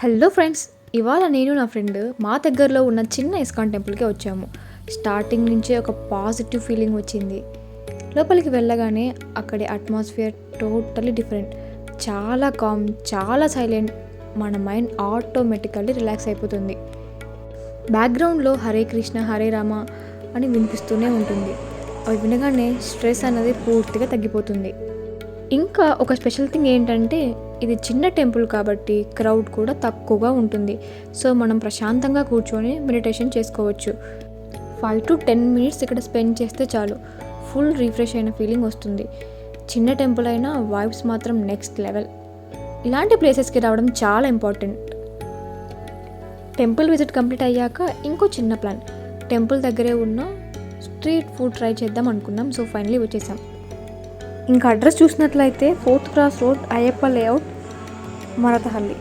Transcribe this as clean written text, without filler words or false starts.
Hello friends, ఇవాళ నేను నా ఫ్రెండ్ మా దగ్గరలో ఉన్న చిన్న ఇస్కాన్ టెంపుల్కి వచ్చాము. స్టార్టింగ్ నుంచే ఒక పాజిటివ్ ఫీలింగ్ వచ్చింది. లోపలికి వెళ్ళగానే అక్కడి అట్మాస్ఫియర్ టోటలీ డిఫరెంట్. చాలా కామ్, చాలా సైలెంట్. మన మైండ్ ఆటోమేటికల్లీ రిలాక్స్ అయిపోతుంది. బ్యాక్గ్రౌండ్లో హరే కృష్ణ హరే రామ అని వినిపిస్తూనే ఉంటుంది. అవి వినగానే స్ట్రెస్ అనేది పూర్తిగా తగ్గిపోతుంది. ఇంకా ఒక స్పెషల్ థింగ్ ఏంటంటే, ఇది చిన్న టెంపుల్ కాబట్టి క్రౌడ్ కూడా తక్కువగా ఉంటుంది. సో మనం ప్రశాంతంగా కూర్చొని మెడిటేషన్ చేసుకోవచ్చు. 5 to 10 minutes ఇక్కడ స్పెండ్ చేస్తే చాలు, ఫుల్ రిఫ్రెష్ అయిన ఫీలింగ్ వస్తుంది. చిన్న టెంపుల్ అయినా వైబ్స్ మాత్రం నెక్స్ట్ లెవెల్. ఇలాంటి ప్లేసెస్కి రావడం చాలా ఇంపార్టెంట్. టెంపుల్ విజిట్ కంప్లీట్ అయ్యాక ఇంకో చిన్న ప్లాన్. టెంపుల్ దగ్గరే ఉన్న స్ట్రీట్ ఫుడ్ ట్రై చేద్దాం అనుకున్నాం. సో ఫైనలీ వచ్చేసాం. ఇంకా అడ్రస్ చూసినట్లయితే 4th Cross road, Ayyappa layout, మరతహల్లి.